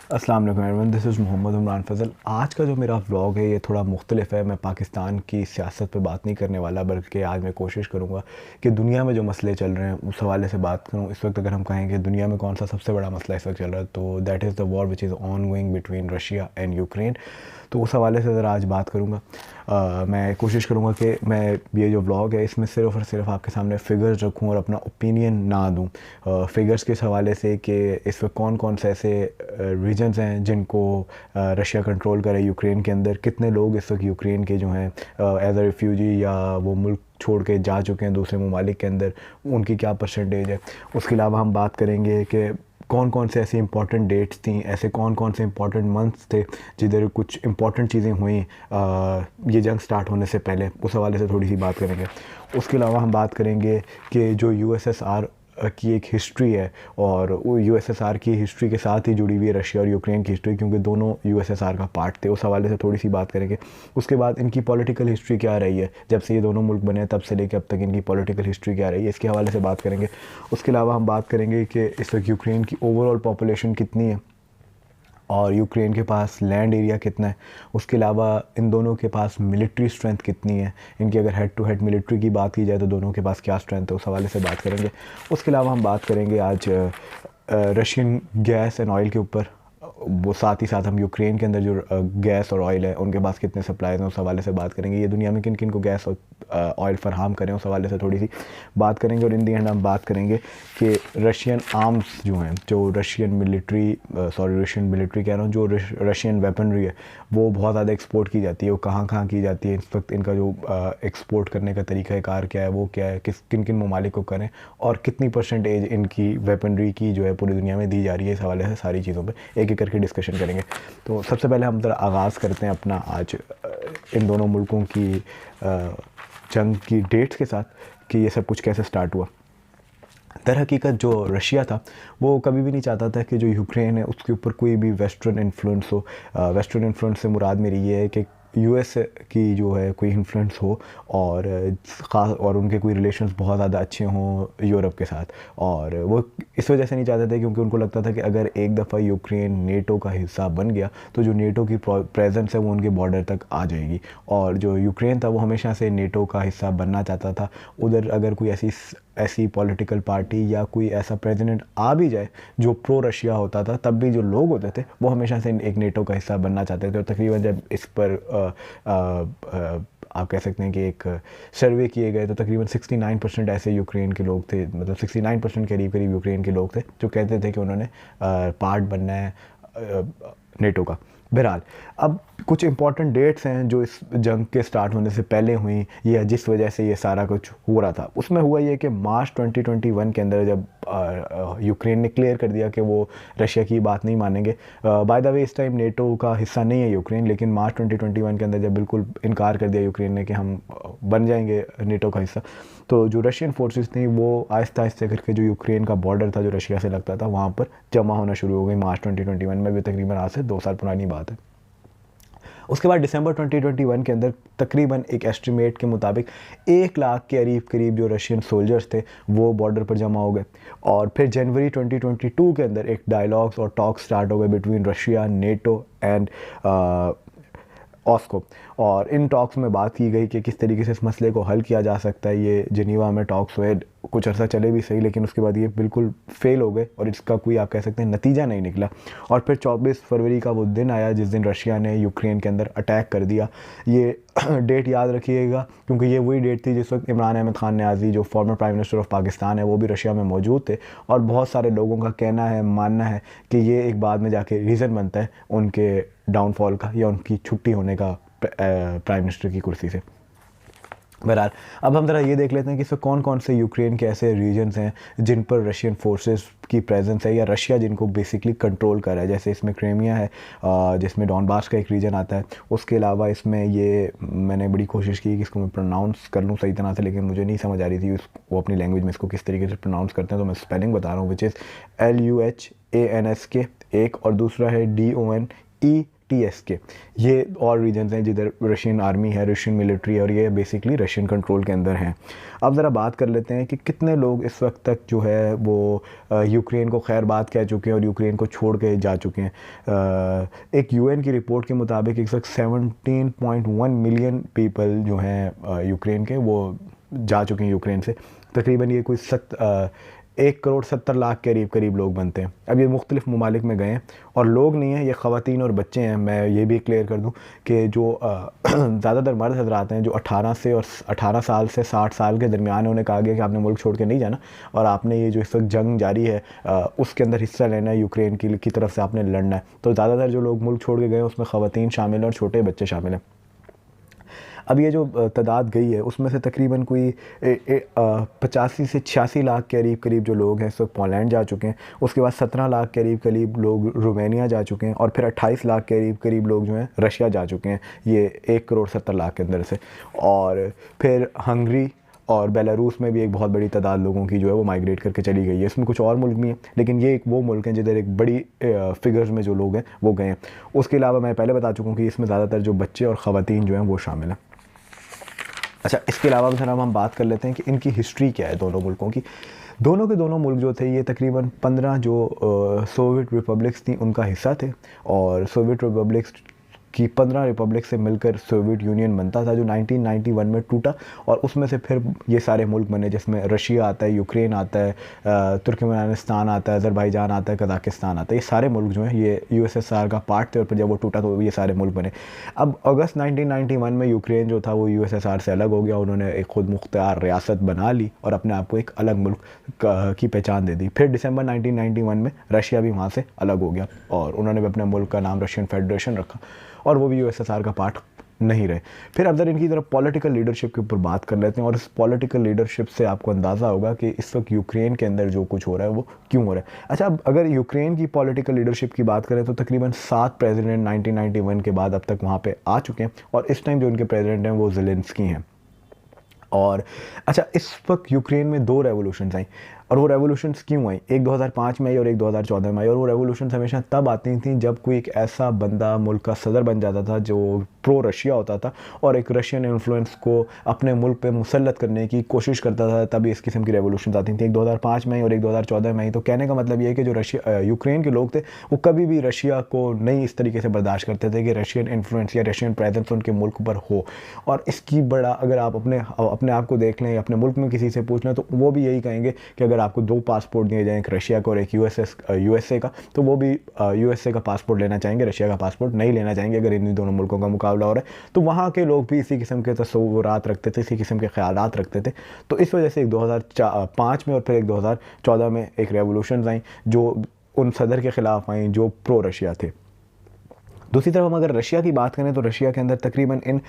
अस्सलाम वालेकुम everyone, this is Mohammed Imran Fazal. आज का जो मेरा व्लॉग है ये थोड़ा मुख्तलिफ है। मैं पाकिस्तान की सियासत पे बात नहीं करने वाला, बल्कि आज मैं कोशिश करूँगा कि दुनिया में जो मसले चल रहे हैं उस हवाले से बात करूँ। इस वक्त अगर हम कहें कि दुनिया में कौन सा सबसे बड़ा मसला इस वक्त चल रहा है, तो that is the war which is on going between Russia and Ukraine. तो उस हवाले से ज़रा आज बात करूँगा। मैं कोशिश करूँगा कि मैं ये जो व्लॉग है इसमें सिर्फ़ और सिर्फ आपके सामने फ़िगर्स रखूँ और अपना ओपिनियन ना दूँ। फ़िगर्स किस हवाले से कि इस वक्त कौन कौन से ऐसे रीजन्स हैं जिनको रशिया कंट्रोल करे यूक्रेन के अंदर, कितने लोग इस वक्त यूक्रेन के जो हैं एज अ रिफ्यूजी या वो मुल्क छोड़ के जा चुके हैं दूसरे ममालिक के अंदर, उनकी क्या परसेंटेज है। उसके अलावा हम बात करेंगे कि कौन कौन से ऐसी इंपॉर्टेंट डेट्स थी, ऐसे कौन कौन से इंपॉर्टेंट मंथ्स थे जिधर कुछ इंपॉर्टेंट चीज़ें हुई ये जंग स्टार्ट होने से पहले। उस हवाले से थोड़ी सी बात करेंगे। उसके अलावा हम बात करेंगे कि जो यूएसएसआर की एक हिस्ट्री है, और वो यूएसएसआर की हिस्ट्री के साथ ही जुड़ी हुई है रशिया और यूक्रेन की हिस्ट्री, क्योंकि दोनों यूएसएसआर का पार्ट थे। उस हवाले से थोड़ी सी बात करेंगे। उसके बाद इनकी पॉलिटिकल हिस्ट्री क्या रही है, जब से ये दोनों मुल्क बने तब से लेकर अब तक इनकी पॉलिटिकल हिस्ट्री क्या रही है, इसके हवाले से बात करेंगे। उसके अलावा हम बात करेंगे कि इस वक्त यूक्रेन की ओवरऑल पॉपुलेशन कितनी है और यूक्रेन के पास लैंड एरिया कितना है। उसके अलावा इन दोनों के पास मिलिट्री स्ट्रेंथ कितनी है, इनकी अगर हेड टू हेड मिलिट्री की बात की जाए तो दोनों के पास क्या स्ट्रेंथ है, उस हवाले से बात करेंगे। उसके अलावा हम बात करेंगे आज रशियन गैस एंड ऑयल के ऊपर। वो साथ ही साथ हम यूक्रेन के अंदर जो गैस और ऑयल है उनके पास कितने सप्लाईज हैं, उस हवाले से बात करेंगे। ये दुनिया में किन किन को गैस और ऑयल फराहम करें, उस हवाले से थोड़ी सी बात करेंगे। और इन दी एंड हम बात करेंगे कि रशियन आर्म्स जो हैं, जो रशियन मिलिट्री कह रहा हूँ, जो रशियन वेपनरी है वो बहुत ज़्यादा एक्सपोर्ट की जाती है। वो कहाँ कहाँ की जाती है, इस वक्त इनका जो एक्सपोर्ट करने का तरीका कार क्या है, वो क्या है, किन किन ममालिक को करें, और कितनी परसेंटेज इनकी वेपनरी की जो है पूरी दुनिया में दी जा रही है। इस हवाले से सारी चीज़ों पर एक एक करके डिस्कशन करेंगे। तो सबसे पहले हम ज़रा आगाज़ करते हैं अपना आज इन दोनों मुल्कों की जंग की डेट्स के साथ, कि ये सब कुछ कैसे स्टार्ट हुआ। दर हकीकत जो रशिया था वो कभी भी नहीं चाहता था कि जो यूक्रेन है उसके ऊपर कोई भी वेस्टर्न इन्फ्लुएंस हो। वेस्टर्न इन्फ्लुएंस से मुराद मेरी ये है कि यूएस की जो है कोई इन्फ्लुएंस हो, और ख़ास और उनके कोई रिलेशंस बहुत ज़्यादा अच्छे हों यूरोप के साथ। और वो इस वजह से नहीं चाहते थे क्योंकि उनको लगता था कि अगर एक दफ़ा यूक्रेन नेटो का हिस्सा बन गया तो जो नेटो की प्रेजेंस है वो उनके बॉर्डर तक आ जाएगी। और जो यूक्रेन था वो हमेशा से नेटो का हिस्सा बनना चाहता था। उधर अगर कोई ऐसी पॉलिटिकल पार्टी या कोई ऐसा प्रेसिडेंट आ भी जाए जो प्रो रशिया होता था, तब भी जो लोग होते थे वो हमेशा से एक नेटो का हिस्सा बनना चाहते थे। और तकरीबन जब इस पर आप कह सकते हैं कि एक सर्वे किए गए तो तकरीबन 69% ऐसे यूक्रेन के लोग थे, मतलब 69% के करीब यूक्रेन के लोग थे जो कहते थे कि उन्होंने पार्ट बनना है नेटो का। बहरहाल, अब कुछ इंपॉर्टेंट डेट्स हैं जो इस जंग के स्टार्ट होने से पहले हुई या जिस वजह से ये सारा कुछ हो रहा था। उसमें हुआ ये कि मार्च 2021 के अंदर जब यूक्रेन ने क्लियर कर दिया कि वो रशिया की बात नहीं मानेंगे। बाय द वे इस टाइम नेटो का हिस्सा नहीं है यूक्रेन, लेकिन मार्च 2021 के अंदर जब बिल्कुल इनकार कर दिया यूक्रेन ने कि हम बन जाएंगे नेटो का हिस्सा, तो जो रशियन फोर्सेस थी वो आहिस्ता आहिस्ता करके जो यूक्रेन का बॉर्डर था जो रशिया से लगता था वहाँ पर जमा होना शुरू हो गई। मार्च 2021 में भी तकरीबन आज से 2 साल पुरानी बात है। उसके बाद दिसंबर 2021 के अंदर तकरीबन एक एस्टिमेट के मुताबिक 1 लाख के करीब जो रशियन सोल्जर्स थे वो बॉर्डर पर जमा हो गए। और फिर जनवरी 2022 के अंदर एक डायलॉग्स और टॉक स्टार्ट हो गए बिटवीन रशिया, नेटो एंड ऑस्को। और इन टॉक्स में बात की गई कि किस तरीके से इस मसले को हल किया जा सकता है। ये जिनीवा में टॉक्स हुए, कुछ अर्सा चले भी सही, लेकिन उसके बाद ये बिल्कुल फेल हो गए और इसका कोई आप कह सकते हैं नतीजा नहीं निकला। और फिर 24 फरवरी का वो दिन आया जिस दिन रशिया ने यूक्रेन के अंदर अटैक कर दिया। ये डेट याद रखिएगा क्योंकि ये वही डेट थी जिस वक्त इमरान अहमद ख़ान न्याज़ी जो former prime minister of Pakistan है वो भी रशिया में मौजूद थे। और बहुत सारे लोगों का कहना है, मानना है कि ये एक बाद में जाके रीज़न बनता है उनके डाउनफॉल का या उनकी छुट्टी होने का प्राइम मिनिस्टर की कुर्सी से। बहरहाल, अब हम ज़रा ये देख लेते हैं कि इसमें कौन कौन से यूक्रेन के ऐसे रीजन्स हैं जिन पर रशियन फोर्सेस की प्रेजेंस है या रशिया जिनको बेसिकली कंट्रोल कर रहा है। जैसे इसमें क्रीमिया है जिसमें डॉनबास का एक रीजन आता है। उसके अलावा इसमें ये मैंने बड़ी कोशिश की कि इसको मैं प्रोनाउंस कर लूँ सही तरह से, लेकिन मुझे नहीं समझ आ रही थी वो अपनी लैंग्वेज में इसको किस तरीके से प्रोनाउंस करते हैं, तो मैं स्पेलिंग बता रहा हूँ, विच इज़ LUHANSK एक, और दूसरा है DONETSK BTS ये और रीजन्स हैं जिधर रशियन आर्मी है, रशियन मिलिट्री है, और ये बेसिकली रशियन कंट्रोल के अंदर हैं। अब ज़रा बात कर लेते हैं कि कितने लोग इस वक्त तक जो है वो यूक्रेन को खैर बात कह चुके हैं और यूक्रेन को छोड़ के जा चुके हैं। एक UN की रिपोर्ट के मुताबिक इस वक्त 17.1 मिलियन पीपल जो हैं यूक्रेन के, वो जा चुके हैं यूक्रेन से। तकरीबन ये कोई 1 करोड़ 70 लाख के करीब लोग बनते हैं। अब ये मुख्तलिफ़ ममालिक में गए हैं, और लोग नहीं हैं, ये ख़वातीन और बच्चे हैं। मैं ये भी क्लियर कर दूं कि जो ज़्यादातर मर्द हज़रात हैं जो 18 साल से 60 साल के दरमियान, उन्हें कहा गया कि आपने मुल्क छोड़ के नहीं जाना, और आपने ये जो इस वक्त जंग जारी है उसके अंदर हिस्सा लेना है, यूक्रेन की तरफ से आपने लड़ना है। तो ज़्यादातर जो लोग मुल्क छोड़ के गए हैं उसमें ख़वातीन शामिल हैं और छोटे बच्चे शामिल हैं। अब ये जो तादाद गई है उसमें से तकरीबन कोई 85 से 86 लाख के करीब जो लोग हैं इस वक्त पोलैंड जा चुके हैं। उसके बाद 17 लाख के करीब लोग रोमानिया जा चुके हैं, और फिर 28 लाख के करीब लोग जो हैं रशिया जा चुके हैं, ये 1 करोड़ 70 लाख के अंदर से। और फिर हंगरी और बेलारूस में भी एक बहुत बड़ी तादाद लोगों की जो है वो माइग्रेट करके चली गई है। इसमें कुछ और मुल्क भी हैं, लेकिन ये एक वो मुल्क हैं जिधर एक बड़ी फिगर्स में जो लोग हैं वो गए हैं। उसके अलावा मैं पहले बता चुका हूँ कि इसमें ज़्यादातर जो बच्चे और ख़वातीन जो हैं वो शामिल हैं। अच्छा, इसके अलावा जनाब हम बात कर लेते हैं कि इनकी हिस्ट्री क्या है दोनों मुल्कों की। दोनों के दोनों मुल्क जो थे ये तकरीबन 15 जो सोवियत रिपब्लिक्स थी उनका हिस्सा थे, और सोवियत रिपब्लिक्स की 15 रिपब्लिक से मिलकर सोवियत यूनियन बनता था, जो 1991 में टूटा, और उसमें से फिर ये सारे मुल्क बने, जिसमें रशिया आता है, यूक्रेन आता है, तुर्कमेनिस्तान आता है, अज़रबैजान आता है, कज़ाकिस्तान आता है। ये सारे मुल्क जो हैं ये USSR का पार्ट थे, और फिर जब वो टूटा तो ये सारे मुल्क बने। अब अगस्त 1991 में यूक्रेन जो था वो USSR से अलग हो गया, उन्होंने एक खुद मुख्तियार रियासत बना ली और अपने आप को एक अलग मुल्क की पहचान दे दी। फिर दिसंबर 1991 में रशिया भी वहाँ से अलग हो गया, और उन्होंने भी अपने मुल्क का नाम रशियन फेडरेशन रखा, और वो भी USSR का पार्ट नहीं रहे। फिर अब इनकी तरफ पॉलिटिकल लीडरशिप के ऊपर बात कर लेते हैं, और इस पॉलिटिकल लीडरशिप से आपको अंदाज़ा होगा कि इस वक्त यूक्रेन के अंदर जो कुछ हो रहा है वो क्यों हो रहा है। अच्छा, अब अगर यूक्रेन की पॉलिटिकल लीडरशिप की बात करें तो तकरीबन 7 प्रेसिडेंट 1991 के बाद अब तक वहाँ पे आ चुके हैं, और इस टाइम जो उनके प्रेसिडेंट हैं वो ज़ेलेंस्की हैं। और अच्छा, इस वक्त यूक्रेन में 2 रेवोल्यूशंस आई, और वो रेवोल्यूशंस क्यों आई? एक 2005 में आई और एक 2014 में आई। और वो रेवोल्यूशंस हमेशा तब आती थी जब कोई एक ऐसा बंदा मुल्क का सदर बन जाता था जो प्रो रशिया होता था और एक रशियन इन्फ्लुएंस को अपने मुल्क पे मुसल्लत करने की कोशिश करता था, तभी इस किस्म की रेवोल्यूशंस आती थी। एक 2005 में आई और एक 2014 में आई। तो कहने का मतलब ये है कि जो यूक्रेन के लोग थे वो कभी भी रशिया को नहीं इस तरीके से बर्दाश्त करते थे कि रशियन इन्फ्लुएंस या रशियन प्रेजेंस उनके मुल्क पर हो। और इसकी बड़ा, अगर आप अपने आप को देख लें, अपने मुल्क में किसी से पूछ लें, तो वो भी यही कहेंगे कि अगर आपको 2 पासपोर्ट दिए जाएँ, एक रशिया का और एक USA का, तो वो भी USA का पासपोर्ट लेना चाहेंगे, रशिया का पासपोर्ट नहीं लेना चाहेंगे अगर इन दोनों मुल्कों का मुकाबला हो रहा है। तो वहाँ के लोग भी इसी किस्म के तसव्वुरात रखते थे, इसी किस्म के ख्यालात रखते थे। तो इस वजह से एक 2005 में और फिर एक 2014 में एक रेवोल्यूशन आई जो उन सदर के ख़िलाफ़ आई जो प्रो रशिया थे। दूसरी तरफ हम अगर रशिया की बात करें तो रशिया के अंदर तकरीबन इन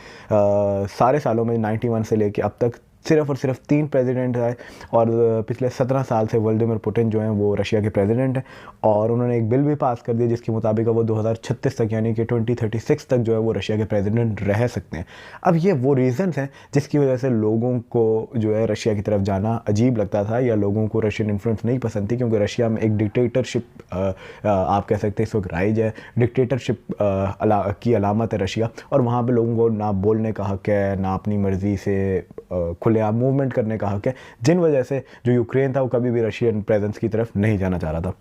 सारे सालों में 91 से लेके अब तक सिर्फ और सिर्फ 3 प्रेसिडेंट आए, और पिछले 17 साल से व्लादिमीर पुतिन जो हैं वो रशिया के प्रेसिडेंट हैं। और उन्होंने एक बिल भी पास कर दिया जिसके मुताबिक वो 2036 तक यानी कि 2036 तक जो है वो रशिया के प्रेसिडेंट रह सकते हैं। अब ये वो रीज़न्स हैं जिसकी वजह से लोगों को जो है रशिया की तरफ जाना अजीब लगता था, या लोगों को रशियन इन्फ्लुएंस नहीं पसंद थी, क्योंकि रशिया में एक डिक्टेटरशिप आप कह सकते हैं इस वक्त राइज है। डिक्टेटरशिप की अलामत है रशिया, और वहाँ पर लोगों को ना बोलने का हक़ है, ना अपनी मर्ज़ी से खुलेआम मूवमेंट करने का हक़ है, जिन वजह से जो यूक्रेन था वो कभी भी रशियन प्रेजेंस की तरफ नहीं जाना चाह रहा था।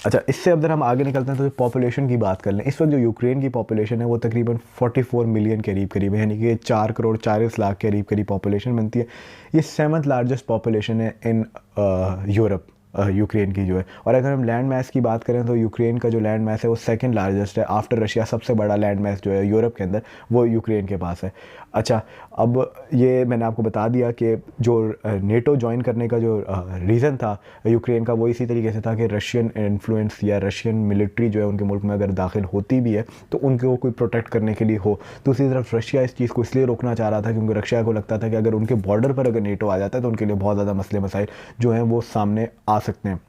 अच्छा, इससे अब हम आगे निकलते हैं तो पॉपुलेशन की बात कर लें। इस वक्त जो यूक्रेन की पॉपुलेशन है वो तकरीबन 44 मिलियन के करीब है, यानी कि 4 करोड़ 40 लाख के करीब पॉपुलेशन बनती है। ये 7th लार्जेस्ट पॉपुलेशन है इन यूरोप, यूक्रेन की जो है। और अगर हम लैंड मैस की बात करें तो यूक्रेन का जो लैंड मैस है वो 2nd लार्जेस्ट है आफ्टर रशिया। सबसे बड़ा लैंड मैस जो है यूरोप के अंदर वो यूक्रेन के पास है। अच्छा, अब ये मैंने आपको बता दिया कि जो नेटो ज्वाइन करने का जो रीज़न था यूक्रेन का वो इसी तरीके से था कि रशियन इन्फ्लुएंस या रशियन मिलिट्री जो है उनके मुल्क में अगर दाखिल होती भी है तो उनको कोई प्रोटेक्ट करने के लिए हो। दूसरी तरफ रशिया इस चीज़ को इसलिए रोकना चाह रहा था क्योंकि रशिया को लगता था कि अगर उनके बॉर्डर पर अगर नेटो आ जाता है तो उनके लिए बहुत ज़्यादा मसले मसाइल जो हैं वो सामने आ सकते हैं।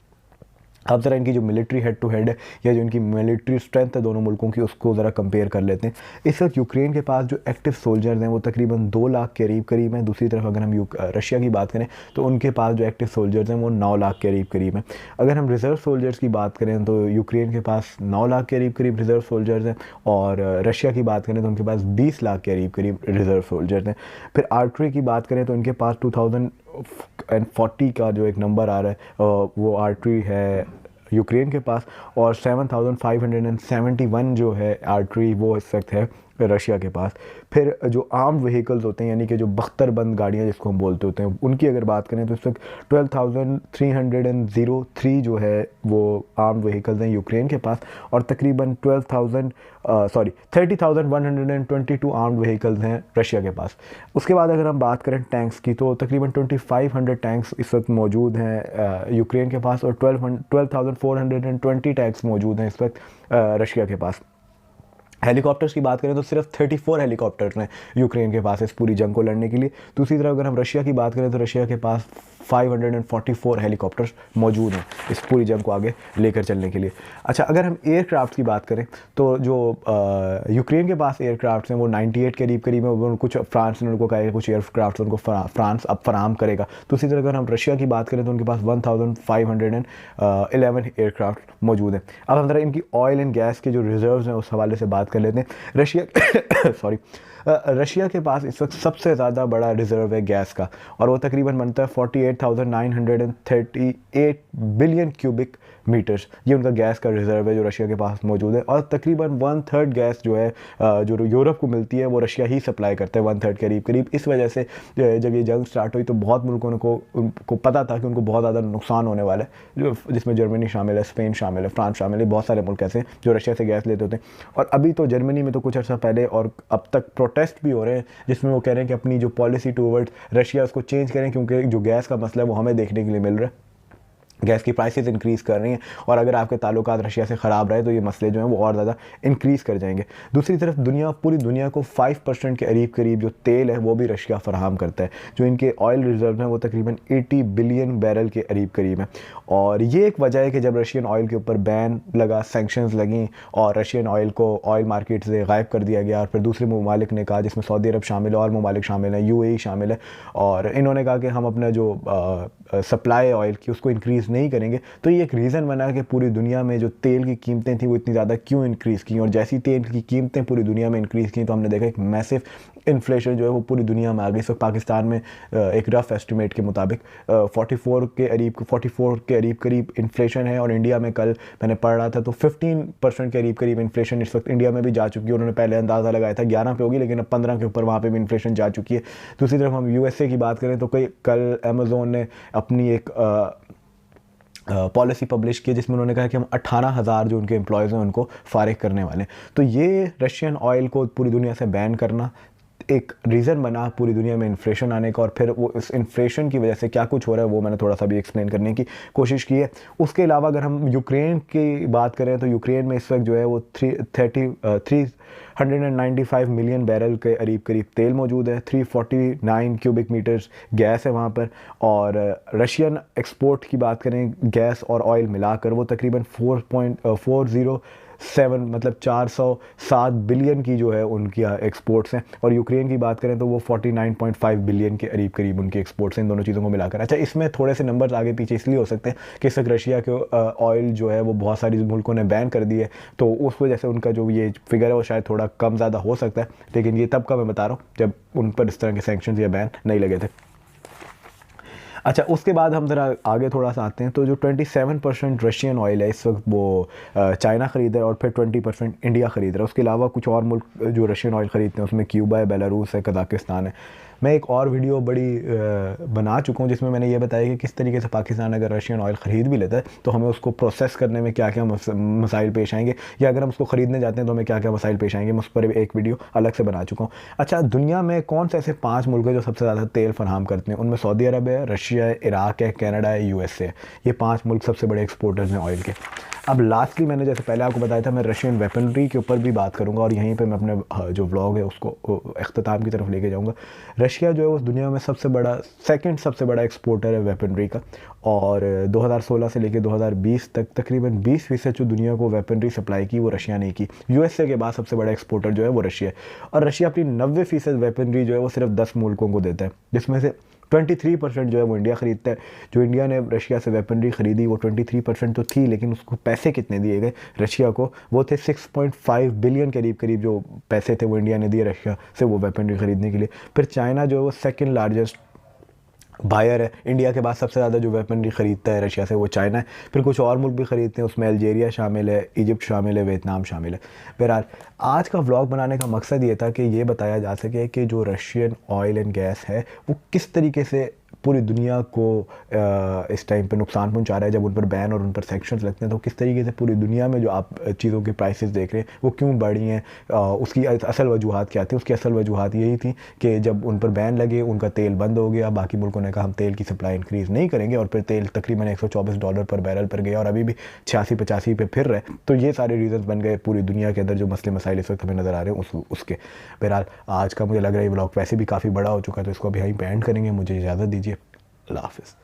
अब ज़रा इनकी जो मिलिट्री हेड टू हेड है या जो इनकी मिलिट्री स्ट्रेंथ है दोनों मुल्कों की, उसको ज़रा कंपेयर कर लेते हैं। इस वक्त यूक्रेन के पास जो एक्टिव सोल्जर्स हैं वो तकरीबन 2 लाख के करीब हैं। दूसरी तरफ अगर हम रशिया की बात करें तो उनके पास जो एक्टिव सोल्जर्स हैं वो 9 लाख के करीब हैं। अगर हम रिज़र्व सोल्जर्स की बात करें तो यूक्रेन के पास 9 लाख के करीब रिज़र्व सोल्जर्स हैं, और रशिया की बात करें तो उनके पास 20 लाख के करीब रिज़र्व सोल्जर्स हैं। फिर आर्टरी की बात करें तो इनके पास 2040 का जो एक नंबर आ रहा है वो आर्टरी है यूक्रेन के पास, और 7571 जो है आर्टरी वो इस वक्त है रशिया के पास। फिर जो आर्म्ड व्हीकल्स होते हैं यानी कि जो बख्तरबंद गाड़ियाँ जिसको हम बोलते होते हैं, उनकी अगर बात करें तो इस वक्त 12,303 जो है वो आर्म्ड व्हीकल्स हैं यूक्रेन के पास, और तकरीबन 30,122 आर्म्ड व्हीकल्स हैं रशिया के पास। उसके बाद अगर हम बात करें टैंक्स की तो तकरीबन 2500 टैंक्स इस वक्त मौजूद हैं यूक्रेन के पास, और 12,420 टैंक्स मौजूद हैं इस वक्त रशिया के पास। हेलीकॉप्टर्स की बात करें तो सिर्फ 34 हेलीकॉप्टर्स हैं यूक्रेन के पास इस पूरी जंग को लड़ने के लिए। दूसरी तरफ अगर हम रशिया की बात करें तो रशिया के पास 544 हेलीकॉप्टर्स मौजूद हैं इस पूरी जंग को आगे लेकर चलने के लिए। अच्छा, अगर हम एयरक्राफ्ट की बात करें तो जो यूक्रेन के पास एयरक्राफ्ट हैं वो 98 के करीब है। कुछ फ्रांस ने उनको कहा है कुछ एयरक्राफ्ट उनको फ्रांस अब फराम करेगा। दूसरी तरफ अगर हम रशिया की बात करें तो उनके पास 1511 एयरक्राफ्ट मौजूद हैं। अब हम जरा इनकी ऑयल एंड गैस के जो रिजर्व्स हैं उस हवाले से बात कर लेते हैं। रशिया के पास इस वक्त सबसे ज़्यादा बड़ा रिज़र्व है गैस का, और वो तकरीबन बनता है 48,938 बिलियन क्यूबिक मीटर्स। ये उनका गैस का रिज़र्व है जो रशिया के पास मौजूद है, और तकरीबन 1/3 गैस जो है जो यूरोप को मिलती है वो रशिया ही सप्लाई करता है 1/3 के करीब। इस वजह से जब ये जंग स्टार्ट हुई तो बहुत मुल्कों को उनको पता था कि उनको बहुत ज़्यादा नुकसान होने वाला है, जो जिसमें जर्मनी शामिल है, स्पेन शामिल है, फ्रांस शामिल है, बहुत सारे मुल्क ऐसे हैं जो रशिया से गैस लेते होते हैं। और अभी तो जर्मनी में तो कुछ अर्सा पहले और अब तक प्रोटेस्ट भी हो रहे हैं जिसमें वो कह रहे हैं कि अपनी जो पॉलिसी टूवर्ड्स रशिया उसको चेंज करें, क्योंकि जो गैस का मसला है वो हमें देखने के लिए मिल रहा है। गैस की प्राइसेस इंक्रीज़ कर रही हैं, और अगर आपके ताल्लुकात रशिया से ख़राब रहे तो ये मसले जो हैं वो और ज़्यादा इंक्रीज़ कर जाएंगे। दूसरी तरफ पूरी दुनिया को 5% के करीब जो तेल है वो भी रशिया फराहम करता है। जो इनके ऑयल रिजर्व हैं वो तकरीबन 80 बिलियन बैरल के करीब हैं, और ये एक वजह है कि जब रशियन ऑयल के ऊपर बैन लगा, सेंक्शंस लगी, और रशियन ऑयल को ऑयल मार्केट से गायब कर दिया गया, और फिर दूसरे ममालिक ने कहा जिसमें सऊदी अरब शामिल है और ममालिक शामिल हैं, UAE शामिल है, और इन्होंने कहा कि हम अपना जो सप्लाई ऑयल की उसको इंक्रीज़ नहीं करेंगे। तो ये एक रीज़न बना कि पूरी दुनिया में जो तेल की कीमतें थी वो इतनी ज़्यादा क्यों इंक्रीज़ की, और जैसी तेल की कीमतें पूरी दुनिया में इंक्रीज़ की तो हमने देखा एक मैसिव इन्फ्लेशन जो है वो पूरी दुनिया में आ गई। इस वक्त पाकिस्तान में एक रफ़ एस्टिमेट के मुताबिक 44 के करीब इन्फ्लेशन है, और इंडिया में कल मैंने पढ़ रहा था तो 15% के करीब इन्फ्लेशन इस वक्त इंडिया में भी जा चुकी है। उन्होंने पहले अंदाज़ा लगाया था 11 पे होगी, लेकिन अब 15 के ऊपर वहाँ पे भी इन्फ्लेशन जा चुकी है। दूसरी तरफ हम USA की बात करें तो कल अमेज़ोन ने अपनी एक पॉलिसी पब्लिश की जिसमें उन्होंने कहा कि हम 18,000 जो उनके एम्प्लॉयज़ हैं उनको फारिग करने वाले हैं। तो ये रशियन ऑयल को पूरी दुनिया से बैन करना एक रीज़न बना पूरी दुनिया में इन्फ्लेशन आने का, और फिर वो इस इन्फ्लेशन की वजह से क्या कुछ हो रहा है वो मैंने थोड़ा सा भी एक्सप्लेन करने की कोशिश की है। उसके अलावा अगर हम यूक्रेन की बात करें तो यूक्रेन में इस वक्त जो है वो 395 मिलियन बैरल के करीब तेल मौजूद है, 349 क्यूबिक मीटर्स गैस है वहाँ पर, और रशियन एक्सपोर्ट की बात करें गैस और ऑयल मिलाकर वो तकरीबन 4.407 मतलब 407 बिलियन की जो है उनकी एक्सपोर्ट्स हैं, और यूक्रेन की बात करें तो वो 49.5 बिलियन के करीब उनकी एक्सपोर्ट्स हैं इन दोनों चीज़ों को मिलाकर। अच्छा, इसमें थोड़े से नंबर्स आगे पीछे इसलिए हो सकते हैं कि इस वक्त रशिया के ऑयल जो है वो बहुत सारी मुल्कों ने बैन कर दी है, तो उस वजह से उनका जो ये फिगर है वो शायद थोड़ा कम ज़्यादा हो सकता है, लेकिन ये तब का मैं बता रहा हूँ जब उन पर इस तरह के सैंक्शंस या बैन नहीं लगे थे। अच्छा, उसके बाद हम ज़रा आगे थोड़ा सा आते हैं तो जो 27% रशियन ऑयल है इस वक्त वो चाइना ख़रीद रहा है, और फिर 20% इंडिया ख़रीद रहा है। उसके अलावा कुछ और मुल्क जो रशियन ऑयल ख़रीदते हैं उसमें क्यूबा है, बेलारूस है, कज़ाकिस्तान है। मैं एक और वीडियो बड़ी बना चुका हूँ जिसमें मैंने ये बताया कि किस तरीके से पाकिस्तान अगर रशियन ऑयल ख़रीद भी लेता है तो हमें उसको प्रोसेस करने में क्या क्या मसाइल पेश आएंगे, या अगर हम उसको ख़रीदने जाते हैं तो हमें क्या क्या मसाइल पेश आएंगे। मैं उस पर एक वीडियो अलग से बना चुका हूँ। अच्छा, दुनिया में कौन से ऐसे 5 मुल्क हैं जो सबसे ज़्यादा तेल फराहम करते हैं? उनमें सऊदी अरब है, रशिया है, इराक है, कनाडा है, USA है। ये 5 मुल्क सबसे बड़े एक्सपोर्टर्स हैं ऑयल के। अब लास्टली मैंने जैसे पहले आपको बताया था, मैं रशियन वेपनरी के ऊपर भी बात करूंगा और यहीं पे मैं अपने जो व्लॉग है उसको अख्ताम की तरफ लेके जाऊंगा। रशिया जो है उस दुनिया में सेकंड सबसे बड़ा एक्सपोर्टर है वेपनरी का, और 2016 से लेकर 2020 तक तकरीबन 20% जो दुनिया को वेपनरी सप्लाई की वो रशिया ने की। यूएसए के बाद सबसे बड़ा एक्सपोर्टर जो है वो रशिया है, और रशिया अपनी 90% वेपनरी जो है वो सिर्फ 10 मुल्कों को देता है, जिसमें से 23% जो है वो इंडिया ख़रीदता है। जो इंडिया ने रशिया से वेपनरी ख़रीदी वो 23% तो थी, लेकिन उसको पैसे कितने दिए गए रशिया को, वो थे 6.5 बिलियन करीब करीब जो पैसे थे वो इंडिया ने दिए रशिया से वो वेपनरी ख़रीदने के लिए। फिर चाइना जो है वो सेकंड लार्जेस्ट बायर है, इंडिया के बाद सबसे ज़्यादा जो वेपनरी ख़रीदता है रशिया से वो चाइना है। फिर कुछ और मुल्क भी ख़रीदते हैं, उसमें अल्जीरिया शामिल है, इजिप्ट शामिल है, वियतनाम शामिल है। बहरहाल आज का व्लॉग बनाने का मकसद ये था कि ये बताया जा सके कि जो रशियन ऑयल एंड गैस है वो किस तरीके से पूरी दुनिया को इस टाइम पे नुकसान पहुंचा रहा है। जब उन पर बैन और उन पर सेक्शंस लगते हैं तो किस तरीके से पूरी दुनिया में जो आप चीज़ों के प्राइसेस देख रहे हैं वो क्यों बढ़ी हैं, उसकी असल वजूहत क्या थी। उसकी असल वजूहत यही थी कि जब उन पर बैन लगे उनका तेल बंद हो गया, बाकी मुल्कों ने कहा हम तेल की सप्लाई इंक्रीज़ नहीं करेंगे, और फिर तेल तकरीबन $124 पर बैरल पर गया और अभी भी 86-85 पे फिर रहे। तो ये सारे रीज़न्स बन गए पूरी दुनिया के अंदर जो मसले मसाइल इस वक्त हमें नज़र आ रहे हैं उसके। बहरहाल आज का मुझे लग रहा है ये व्लॉग वैसे भी काफ़ी बड़ा हो चुका है, तो इसको अभी यहीं पे एंड करेंगे। मुझे इजाज़त दीजिए, अल्लाह हाफ़िज़।